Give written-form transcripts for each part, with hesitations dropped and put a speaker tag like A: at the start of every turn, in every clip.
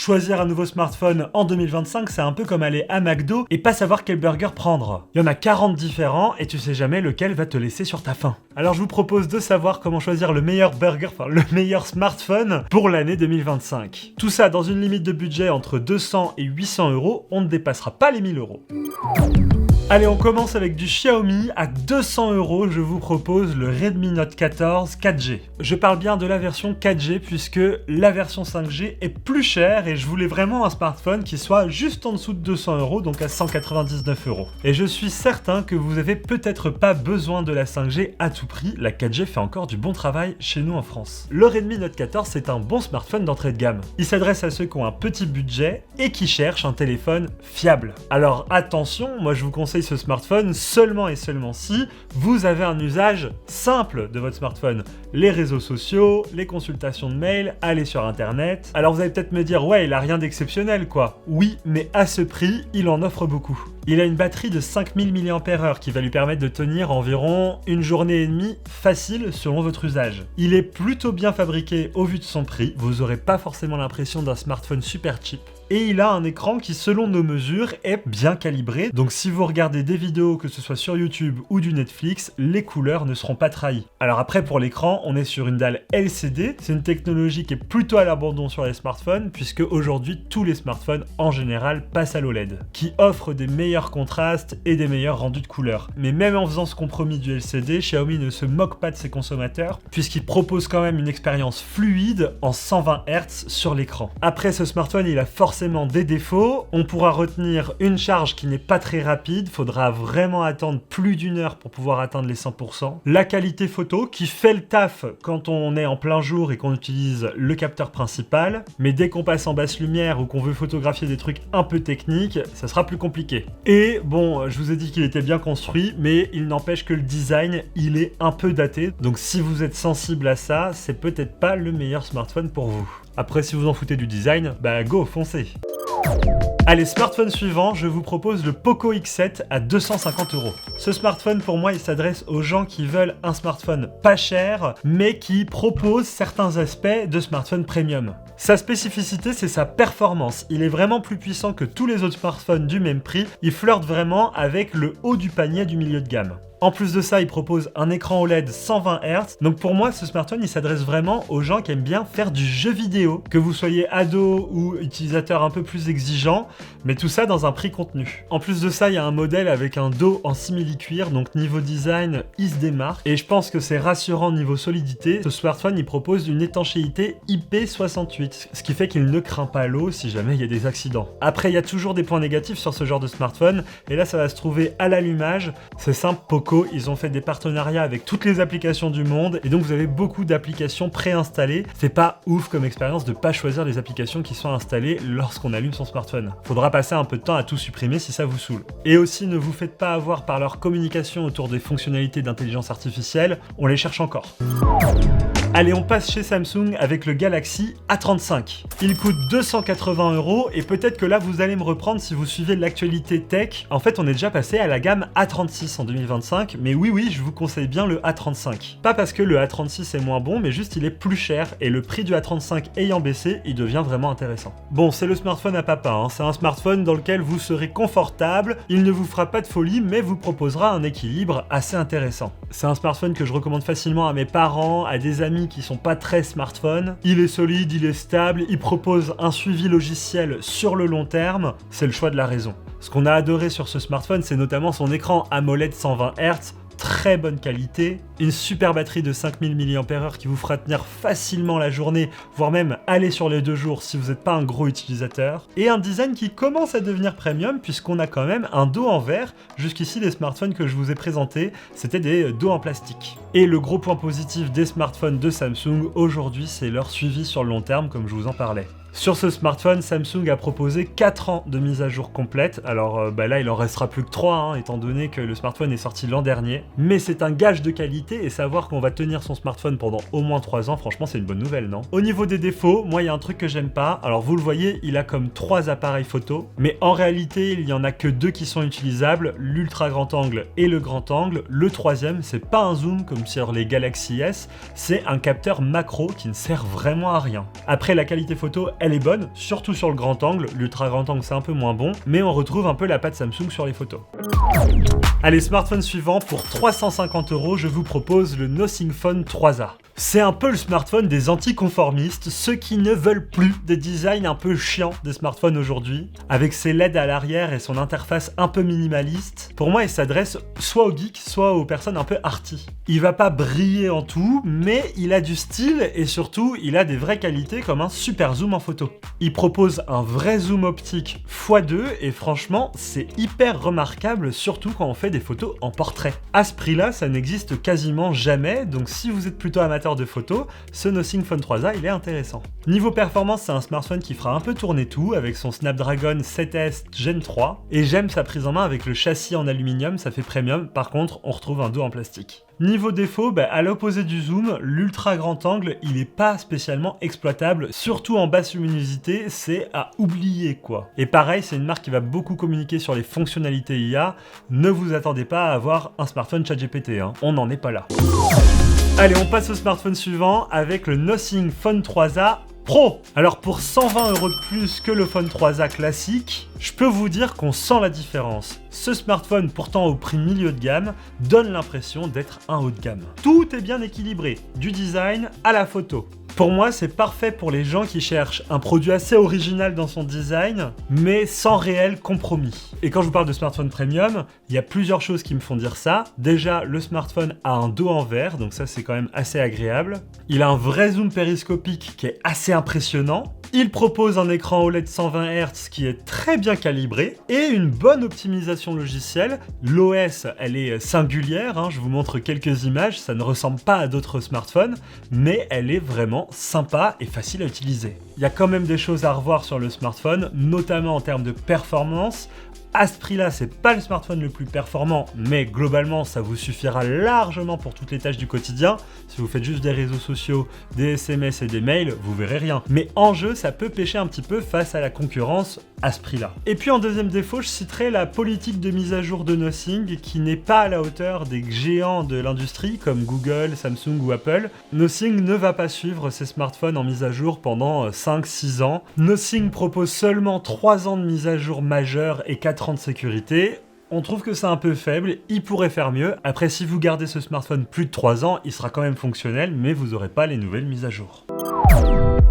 A: Choisir un nouveau smartphone en 2025, c'est un peu comme aller à McDo et pas savoir quel burger prendre. Il y en a 40 différents et tu sais jamais lequel va te laisser sur ta faim. Alors je vous propose de savoir comment choisir le meilleur le meilleur smartphone pour l'année 2025. Tout ça dans une limite de budget entre 200 et 800 euros, on ne dépassera pas les 1000 euros. Allez, on commence avec du Xiaomi. À 200 euros, je vous propose le Redmi Note 14 4G. Je parle bien de la version 4G puisque la version 5G est plus chère et je voulais vraiment un smartphone qui soit juste en dessous de 200 euros, donc à 199 euros. Et je suis certain que vous avez peut-être pas besoin de la 5G à tout prix, la 4G fait encore du bon travail chez nous en France. Le Redmi Note 14, c'est un bon smartphone d'entrée de gamme. Il s'adresse à ceux qui ont un petit budget et qui cherchent un téléphone fiable. Alors attention, moi je vous conseille ce smartphone seulement et seulement si vous avez un usage simple de votre smartphone. Les réseaux sociaux, les consultations de mails, aller sur internet. Alors vous allez peut-être me dire, ouais, il a rien d'exceptionnel quoi. Oui, mais à ce prix, il en offre beaucoup. Il a une batterie de 5000 mAh qui va lui permettre de tenir environ une journée et demie facile selon votre usage. Il est plutôt bien fabriqué au vu de son prix, vous n'aurez pas forcément l'impression d'un smartphone super cheap. Et il a un écran qui, selon nos mesures, est bien calibré. Donc si vous regardez des vidéos, que ce soit sur YouTube ou du Netflix, les couleurs ne seront pas trahies. Alors après, pour l'écran, on est sur une dalle LCD. C'est une technologie qui est plutôt à l'abandon sur les smartphones, puisque aujourd'hui, tous les smartphones, en général, passent à l'OLED, qui offre des meilleurs contrastes et des meilleurs rendus de couleurs. Mais même en faisant ce compromis du LCD, Xiaomi ne se moque pas de ses consommateurs, puisqu'il propose quand même une expérience fluide en 120 Hz sur l'écran. Après, ce smartphone, il a forcément des défauts. On pourra retenir une charge qui n'est pas très rapide, faudra vraiment attendre plus d'une heure pour pouvoir atteindre les 100%. La qualité photo qui fait le taf quand on est en plein jour et qu'on utilise le capteur principal, mais dès qu'on passe en basse lumière ou qu'on veut photographier des trucs un peu techniques, ça sera plus compliqué. Et bon, je vous ai dit qu'il était bien construit, mais il n'empêche que le design, il est un peu daté. Donc si vous êtes sensible à ça, c'est peut-être pas le meilleur smartphone pour vous. Après, si vous en foutez du design, bah go, foncez. Allez, smartphone suivant, je vous propose le Poco X7 à 250 euros. Ce smartphone, pour moi, il s'adresse aux gens qui veulent un smartphone pas cher, mais qui propose certains aspects de smartphone premium. Sa spécificité, c'est sa performance. Il est vraiment plus puissant que tous les autres smartphones du même prix. Il flirte vraiment avec le haut du panier du milieu de gamme. En plus de ça, il propose un écran OLED 120 Hz. Donc pour moi, ce smartphone, il s'adresse vraiment aux gens qui aiment bien faire du jeu vidéo, que vous soyez ado ou utilisateur un peu plus exigeant, mais tout ça dans un prix contenu. En plus de ça, il y a un modèle avec un dos en simili-cuir, donc niveau design, il se démarque. Et je pense que c'est rassurant niveau solidité. Ce smartphone, il propose une étanchéité IP68, ce qui fait qu'il ne craint pas l'eau si jamais il y a des accidents. Après, il y a toujours des points négatifs sur ce genre de smartphone, et là, ça va se trouver à l'allumage. C'est simple, Poco, ils ont fait des partenariats avec toutes les applications du monde et donc vous avez beaucoup d'applications préinstallées. C'est pas ouf comme expérience de pas choisir les applications qui sont installées lorsqu'on allume son smartphone. Faudra passer un peu de temps à tout supprimer si ça vous saoule. Et aussi, ne vous faites pas avoir par leur communication autour des fonctionnalités d'intelligence artificielle, on les cherche encore. Allez, on passe chez Samsung avec le Galaxy A35. Il coûte 280 euros et peut-être que là vous allez me reprendre si vous suivez l'actualité tech. En fait, on est déjà passé à la gamme A36 en 2025, mais oui, je vous conseille bien le A35. Pas parce que le A36 est moins bon, mais juste il est plus cher et le prix du A35 ayant baissé, il devient vraiment intéressant. Bon, c'est le smartphone à papa, hein. C'est un smartphone dans lequel vous serez confortable, il ne vous fera pas de folie, mais vous proposera un équilibre assez intéressant. C'est un smartphone que je recommande facilement à mes parents, à des amis qui sont pas très smartphones. Il est solide, il est stable, il propose un suivi logiciel sur le long terme, c'est le choix de la raison. Ce qu'on a adoré sur ce smartphone, c'est notamment son écran AMOLED 120 Hz, très bonne qualité, une super batterie de 5000 mAh qui vous fera tenir facilement la journée, voire même aller sur les 2 jours si vous n'êtes pas un gros utilisateur, et un design qui commence à devenir premium puisqu'on a quand même un dos en verre. Jusqu'ici, les smartphones que je vous ai présentés, c'était des dos en plastique. Et le gros point positif des smartphones de Samsung aujourd'hui, c'est leur suivi sur le long terme comme je vous en parlais. Sur ce smartphone, Samsung a proposé 4 ans de mise à jour complète. Alors là, il en restera plus que 3, hein, étant donné que le smartphone est sorti l'an dernier. Mais c'est un gage de qualité et savoir qu'on va tenir son smartphone pendant au moins 3 ans, franchement, c'est une bonne nouvelle, non? Au niveau des défauts, moi, il y a un truc que j'aime pas. Alors vous le voyez, il a comme 3 appareils photo, mais en réalité, il y en a que 2 qui sont utilisables, l'ultra grand angle et le grand angle. Le troisième, c'est pas un zoom comme sur les Galaxy S, c'est un capteur macro qui ne sert vraiment à rien. Après, la qualité photo, elle est bonne, surtout sur le grand angle. L'ultra grand angle c'est un peu moins bon, mais on retrouve un peu la patte Samsung sur les photos. Allez, smartphone suivant, pour 350 €, je vous propose le Nothing Phone 3A. C'est un peu le smartphone des anticonformistes, ceux qui ne veulent plus des designs un peu chiants des smartphones aujourd'hui. Avec ses LED à l'arrière et son interface un peu minimaliste, pour moi il s'adresse soit aux geeks, soit aux personnes un peu arty. Il va pas briller en tout, mais il a du style et surtout il a des vraies qualités comme un super zoom en photo. Il propose un vrai zoom optique x2 et franchement c'est hyper remarquable, surtout quand on fait des photos en portrait. À ce prix-là, ça n'existe quasiment jamais, donc si vous êtes plutôt amateur de photos, ce Nothing Phone 3A il est intéressant. Niveau performance, c'est un smartphone qui fera un peu tourner tout avec son Snapdragon 7S Gen 3 et j'aime sa prise en main avec le châssis en aluminium, ça fait premium. Par contre, on retrouve un dos en plastique. Niveau défaut, à l'opposé du zoom, l'ultra grand angle, il est pas spécialement exploitable, surtout en basse luminosité, c'est à oublier quoi. Et pareil, c'est une marque qui va beaucoup communiquer sur les fonctionnalités IA, ne vous attendez pas à avoir un smartphone ChatGPT, hein. On n'en est pas là. Allez, on passe au smartphone suivant avec le Nothing Phone 3A Pro. Alors pour 120 € de plus que le Phone 3A classique, je peux vous dire qu'on sent la différence. Ce smartphone, pourtant au prix milieu de gamme, donne l'impression d'être un haut de gamme. Tout est bien équilibré, du design à la photo. Pour moi, c'est parfait pour les gens qui cherchent un produit assez original dans son design, mais sans réel compromis. Et quand je vous parle de smartphone premium, il y a plusieurs choses qui me font dire ça. Déjà, le smartphone a un dos en verre, donc ça c'est quand même assez agréable. Il a un vrai zoom périscopique qui est assez impressionnant. Il propose un écran OLED 120 Hz qui est très bien calibré et une bonne optimisation logicielle. L'OS, elle est singulière, hein, je vous montre quelques images, ça ne ressemble pas à d'autres smartphones, mais elle est vraiment sympa et facile à utiliser. Il y a quand même des choses à revoir sur le smartphone, notamment en termes de performance. À ce prix-là, c'est pas le smartphone le plus performant, mais globalement, ça vous suffira largement pour toutes les tâches du quotidien. Si vous faites juste des réseaux sociaux, des SMS et des mails, vous verrez rien. Mais en jeu, ça peut pêcher un petit peu face à la concurrence à ce prix-là. Et puis en deuxième défaut, je citerai la politique de mise à jour de Nothing qui n'est pas à la hauteur des géants de l'industrie comme Google, Samsung ou Apple. Nothing ne va pas suivre ses smartphones en mise à jour pendant 5-6 ans. Nothing propose seulement 3 ans de mise à jour majeure et 4 ans de sécurité. On trouve que c'est un peu faible, il pourrait faire mieux. Après, si vous gardez ce smartphone plus de 3 ans, il sera quand même fonctionnel, mais vous n'aurez pas les nouvelles mises à jour.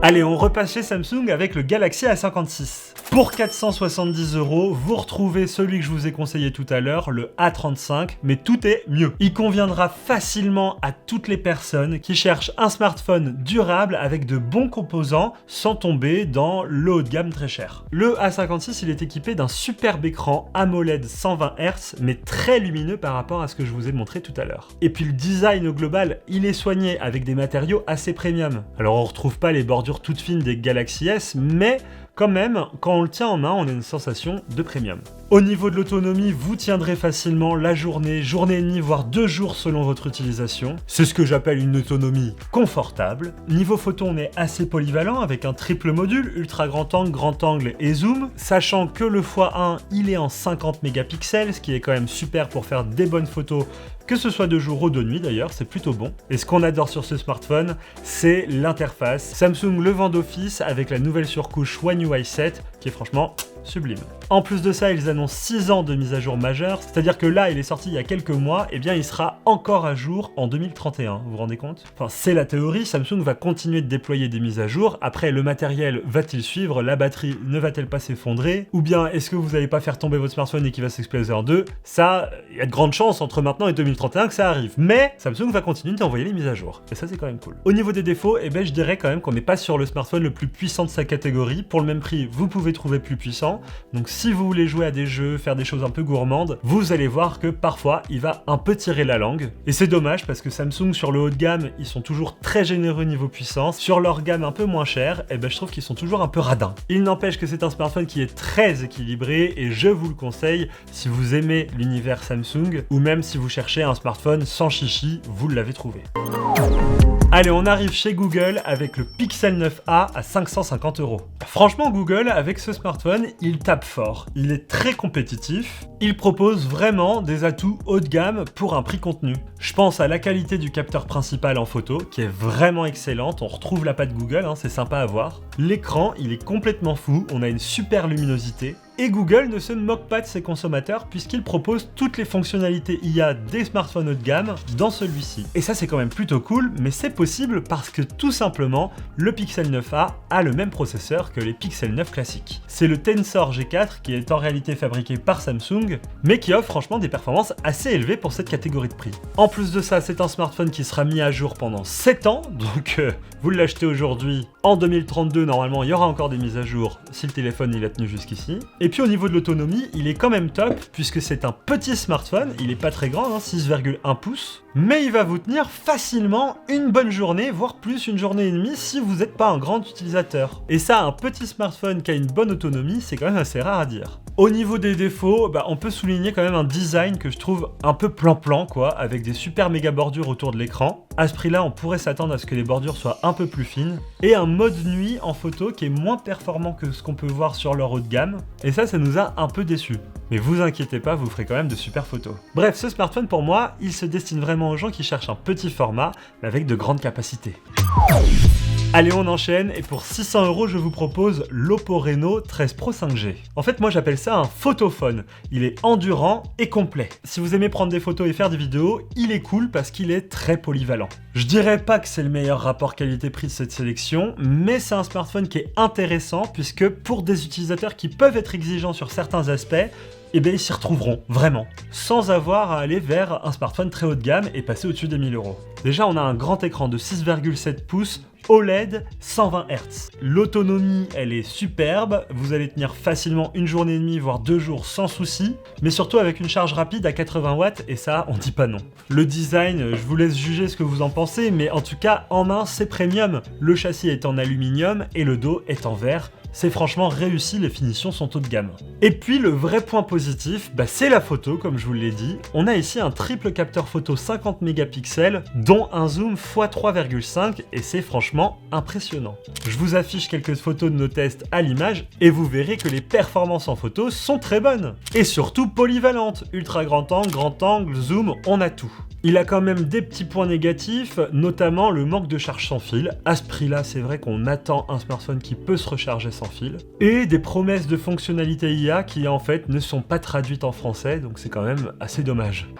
A: Allez, on repasse chez Samsung avec le Galaxy A56. Pour 470 €, vous retrouvez celui que je vous ai conseillé tout à l'heure, le A35, mais tout est mieux. Il conviendra facilement à toutes les personnes qui cherchent un smartphone durable avec de bons composants sans tomber dans le haut de gamme très cher. Le A56, il est équipé d'un superbe écran AMOLED 120 Hz, mais très lumineux par rapport à ce que je vous ai montré tout à l'heure. Et puis le design au global, il est soigné avec des matériaux assez premium. Alors on retrouve pas les bordures toutes fines des Galaxy S, mais quand même, quand on le tient en main, on a une sensation de premium. Au niveau de l'autonomie, vous tiendrez facilement la journée, journée et demie, voire 2 jours selon votre utilisation. C'est ce que j'appelle une autonomie confortable. Niveau photo, on est assez polyvalent avec un triple module, ultra grand angle et zoom, sachant que le x1, il est en 50 mégapixels, ce qui est quand même super pour faire des bonnes photos, que ce soit de jour ou de nuit d'ailleurs, c'est plutôt bon. Et ce qu'on adore sur ce smartphone, c'est l'interface. Samsung le vend d'office avec la nouvelle surcouche One UI 7, qui est franchement sublime. En plus de ça, ils annoncent 6 ans de mise à jour majeure, c'est-à-dire que là, il est sorti il y a quelques mois, et bien il sera encore à jour en 2031, vous vous rendez compte? Enfin, c'est la théorie, Samsung va continuer de déployer des mises à jour, après le matériel va-t-il suivre, la batterie ne va-t-elle pas s'effondrer, ou bien est-ce que vous n'allez pas faire tomber votre smartphone et qu'il va s'exploser en deux? Ça, il y a de grandes chances entre maintenant et 2031 que ça arrive, mais Samsung va continuer d'envoyer les mises à jour, et ça c'est quand même cool. Au niveau des défauts, je dirais quand même qu'on n'est pas sur le smartphone le plus puissant de sa catégorie, pour le même prix, vous pouvez trouver plus puissant, donc si vous voulez jouer à des jeux, faire des choses un peu gourmandes, vous allez voir que parfois il va un peu tirer la langue. Et c'est dommage parce que Samsung sur le haut de gamme, ils sont toujours très généreux niveau puissance. Sur leur gamme un peu moins chère, je trouve qu'ils sont toujours un peu radins. Il n'empêche que c'est un smartphone qui est très équilibré et je vous le conseille si vous aimez l'univers Samsung ou même si vous cherchez un smartphone sans chichi, vous l'avez trouvé. Allez, on arrive chez Google avec le Pixel 9a à 550 €. Franchement, Google, avec ce smartphone, il tape fort. Il est très compétitif. Il propose vraiment des atouts haut de gamme pour un prix contenu. Je pense à la qualité du capteur principal en photo, qui est vraiment excellente. On retrouve la patte Google, hein, c'est sympa à voir. L'écran, il est complètement fou. On a une super luminosité. Et Google ne se moque pas de ses consommateurs puisqu'il propose toutes les fonctionnalités IA des smartphones haut de gamme dans celui-ci. Et ça c'est quand même plutôt cool, mais c'est possible parce que tout simplement, le Pixel 9a a le même processeur que les Pixel 9 classiques. C'est le Tensor G4 qui est en réalité fabriqué par Samsung, mais qui offre franchement des performances assez élevées pour cette catégorie de prix. En plus de ça, c'est un smartphone qui sera mis à jour pendant 7 ans, donc vous l'achetez aujourd'hui, en 2032 normalement il y aura encore des mises à jour si le téléphone il a tenu jusqu'ici. Et puis au niveau de l'autonomie, il est quand même top puisque c'est un petit smartphone, il est pas très grand, hein, 6,1 pouces, mais il va vous tenir facilement une bonne journée, voire plus une journée et demie si vous n'êtes pas un grand utilisateur. Et ça, un petit smartphone qui a une bonne autonomie, c'est quand même assez rare à dire. Au niveau des défauts, on peut souligner quand même un design que je trouve un peu plan-plan quoi, avec des super méga bordures autour de l'écran. À ce prix-là, on pourrait s'attendre à ce que les bordures soient un peu plus fines. Et un mode nuit en photo qui est moins performant que ce qu'on peut voir sur leur haut de gamme. Et ça nous a un peu déçus. Mais vous inquiétez pas, vous ferez quand même de super photos. Bref, ce smartphone pour moi, il se destine vraiment aux gens qui cherchent un petit format, mais avec de grandes capacités. Allez, on enchaîne, et pour 600 €, je vous propose l'Oppo Reno 13 Pro 5G. En fait, moi j'appelle ça un photophone. Il est endurant et complet. Si vous aimez prendre des photos et faire des vidéos, il est cool parce qu'il est très polyvalent. Je dirais pas que c'est le meilleur rapport qualité-prix de cette sélection, mais c'est un smartphone qui est intéressant puisque pour des utilisateurs qui peuvent être exigeants sur certains aspects, ils s'y retrouveront, vraiment, sans avoir à aller vers un smartphone très haut de gamme et passer au-dessus des 1000 €. Déjà, on a un grand écran de 6,7 pouces, OLED, 120 Hz. L'autonomie, elle est superbe, vous allez tenir facilement une journée et demie, voire 2 jours sans souci, mais surtout avec une charge rapide à 80 watts, et ça, on dit pas non. Le design, je vous laisse juger ce que vous en pensez, mais en tout cas, en main, c'est premium. Le châssis est en aluminium et le dos est en verre. C'est franchement réussi, les finitions sont haut de gamme. Et puis le vrai point positif, c'est la photo, comme je vous l'ai dit. On a ici un triple capteur photo 50 mégapixels, dont un zoom x3,5, et c'est franchement impressionnant. Je vous affiche quelques photos de nos tests à l'image, et vous verrez que les performances en photo sont très bonnes. Et surtout polyvalentes, ultra grand angle, zoom, on a tout. Il a quand même des petits points négatifs, notamment le manque de charge sans fil. À ce prix-là, c'est vrai qu'on attend un smartphone qui peut se recharger sans fil. Et des promesses de fonctionnalités IA qui en fait ne sont pas traduites en français, donc c'est quand même assez dommage.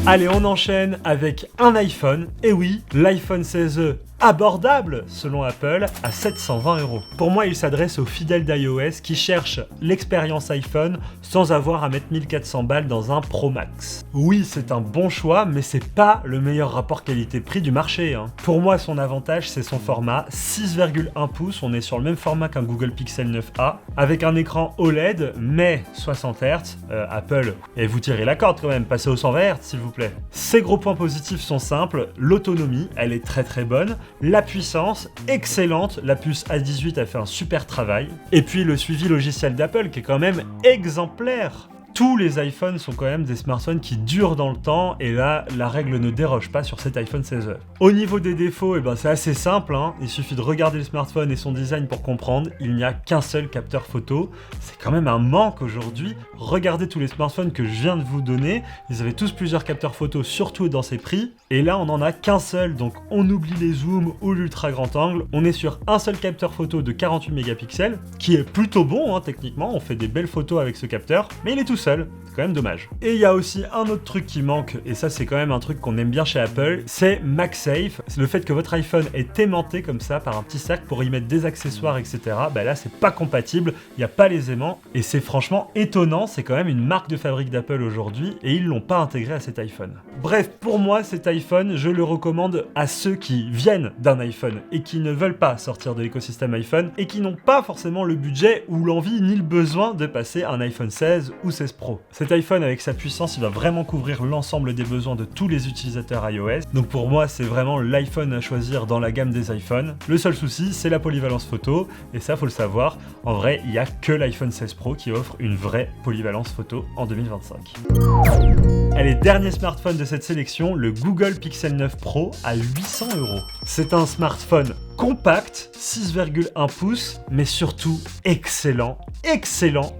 A: Allez, on enchaîne avec un iPhone. Et oui, l'iPhone 16e abordable, selon Apple, à 720 €. Pour moi, il s'adresse aux fidèles d'iOS qui cherchent l'expérience iPhone sans avoir à mettre 1400 balles dans un Pro Max. Oui, c'est un bon choix, mais c'est pas le meilleur rapport qualité-prix du marché. Pour moi, son avantage, c'est son format 6,1 pouces. On est sur le même format qu'un Google Pixel 9a, avec un écran OLED, mais 60 Hz. Apple, et vous tirez la corde quand même, passez aux 120 Hz, s'il vous plaît. Ses gros points positifs sont simples. L'autonomie, elle est très très bonne. La puissance, excellente, la puce A18 a fait un super travail. Et puis le suivi logiciel d'Apple qui est quand même exemplaire. Tous les iPhones sont quand même des smartphones qui durent dans le temps, et là, la règle ne déroge pas sur cet iPhone 16e. Au niveau des défauts, c'est assez simple, il suffit de regarder le smartphone et son design pour comprendre, il n'y a qu'un seul capteur photo. C'est quand même un manque aujourd'hui. Regardez tous les smartphones que je viens de vous donner, ils avaient tous plusieurs capteurs photo, surtout dans ces prix, et là on n'en a qu'un seul, donc on oublie les zooms ou l'ultra grand angle, on est sur un seul capteur photo de 48 mégapixels, qui est plutôt bon techniquement, on fait des belles photos avec ce capteur, mais il est tout seul. C'est quand même dommage. Et il y a aussi un autre truc qui manque, et ça c'est quand même un truc qu'on aime bien chez Apple, c'est MagSafe. C'est le fait que votre iPhone est aimanté comme ça par un petit cercle pour y mettre des accessoires, etc. Là c'est pas compatible, il n'y a pas les aimants, et c'est franchement étonnant, c'est quand même une marque de fabrique d'Apple aujourd'hui, et ils l'ont pas intégré à cet iPhone. Bref, pour moi cet iPhone, je le recommande à ceux qui viennent d'un iPhone, et qui ne veulent pas sortir de l'écosystème iPhone, et qui n'ont pas forcément le budget ou l'envie ni le besoin de passer un iPhone 16 ou 16 16 Pro. Cet iPhone avec sa puissance, il va vraiment couvrir l'ensemble des besoins de tous les utilisateurs iOS. Donc pour moi, c'est vraiment l'iPhone à choisir dans la gamme des iPhones. Le seul souci, c'est la polyvalence photo, et ça faut le savoir, en vrai, il n'y a que l'iPhone 16 Pro qui offre une vraie polyvalence photo en 2025. Allez, dernier smartphone de cette sélection, le Google Pixel 9 Pro à 800 €. C'est un smartphone compact, 6,1 pouces, mais surtout excellent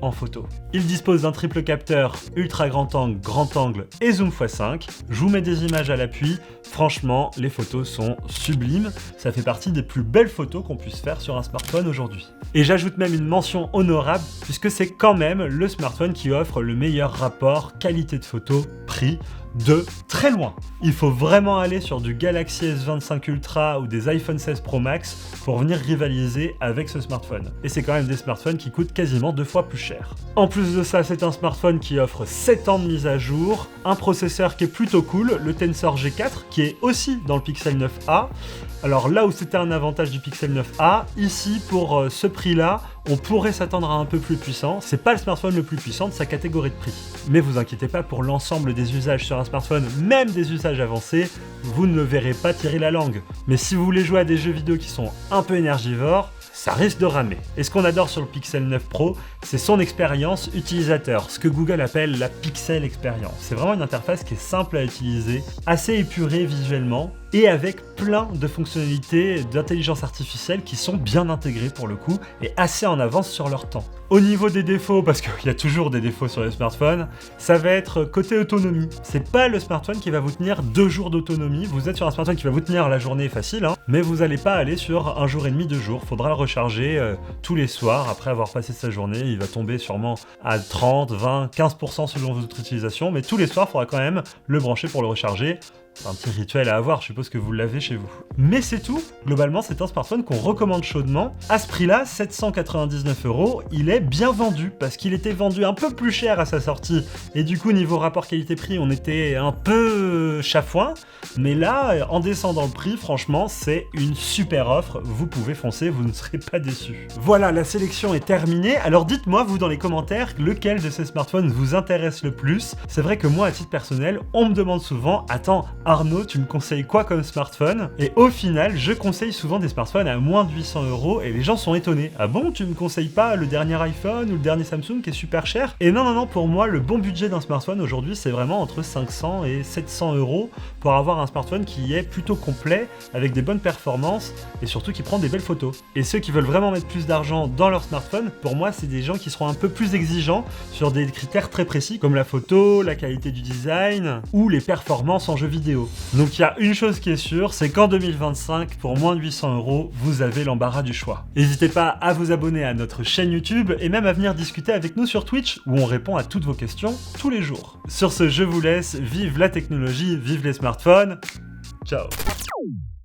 A: en photo. Il dispose d'un triple capteur ultra grand angle et zoom x5. Je vous mets des images à l'appui. Franchement, les photos sont sublimes. Ça fait partie des plus belles photos qu'on puisse faire sur un smartphone aujourd'hui. Et j'ajoute même une mention honorable puisque c'est quand même le smartphone qui offre le meilleur rapport qualité de photo prix de très loin. Il faut vraiment aller sur du Galaxy S25 Ultra ou des iPhone 16 Pro Max pour venir rivaliser avec ce smartphone. Et c'est quand même des smartphones qui coûtent quasiment 2 fois plus cher. En plus de ça, c'est un smartphone qui offre 7 ans de mise à jour, un processeur qui est plutôt cool, le Tensor G4, qui est aussi dans le Pixel 9a. Alors là où c'était un avantage du Pixel 9a, ici pour ce prix-là, on pourrait s'attendre à un peu plus puissant. C'est pas le smartphone le plus puissant de sa catégorie de prix. Mais vous inquiétez pas, pour l'ensemble des usages sur un smartphone, même des usages avancés, vous ne le verrez pas tirer la langue. Mais si vous voulez jouer à des jeux vidéo qui sont un peu énergivores, ça risque de ramer. Et ce qu'on adore sur le Pixel 9 Pro, c'est son expérience utilisateur, ce que Google appelle la Pixel Experience. C'est vraiment une interface qui est simple à utiliser, assez épurée visuellement, et avec plein de fonctionnalités d'intelligence artificielle qui sont bien intégrées pour le coup, et assez en avance sur leur temps. Au niveau des défauts, parce qu'il y a toujours des défauts sur les smartphones, ça va être côté autonomie. C'est pas le smartphone qui va vous tenir 2 jours d'autonomie. Vous êtes sur un smartphone qui va vous tenir la journée facile, mais vous n'allez pas aller sur 1 jour et demi, 2 jours. Faudra le recharger tous les soirs après avoir passé sa journée. Il va tomber sûrement à 30, 20, 15% selon votre utilisation, mais tous les soirs, il faudra quand même le brancher pour le recharger. C'est un petit rituel à avoir, je suppose que vous l'avez chez vous. Mais c'est tout. Globalement, c'est un smartphone qu'on recommande chaudement. À ce prix-là, 799 €, il est bien vendu parce qu'il était vendu un peu plus cher à sa sortie. Et du coup, niveau rapport qualité-prix, on était un peu chafouin. Mais là, en descendant le prix, franchement, c'est une super offre. Vous pouvez foncer, vous ne serez pas déçus. Voilà, la sélection est terminée. Alors dites-moi, vous, dans les commentaires, lequel de ces smartphones vous intéresse le plus. C'est vrai que moi, à titre personnel, on me demande souvent, attends, Arnaud, tu me conseilles quoi comme smartphone? Et au final, je conseille souvent des smartphones à moins de 800 € et les gens sont étonnés. Ah bon, tu me conseilles pas le dernier iPhone ou le dernier Samsung qui est super cher? Et non, pour moi, le bon budget d'un smartphone aujourd'hui, c'est vraiment entre 500 et 700 € pour avoir un smartphone qui est plutôt complet, avec des bonnes performances et surtout qui prend des belles photos. Et ceux qui veulent vraiment mettre plus d'argent dans leur smartphone, pour moi, c'est des gens qui seront un peu plus exigeants sur des critères très précis comme la photo, la qualité du design ou les performances en jeu vidéo. Donc il y a une chose qui est sûre, c'est qu'en 2025, pour moins de 800 €, vous avez l'embarras du choix. N'hésitez pas à vous abonner à notre chaîne YouTube et même à venir discuter avec nous sur Twitch où on répond à toutes vos questions tous les jours. Sur ce, je vous laisse, vive la technologie, vive les smartphones, ciao.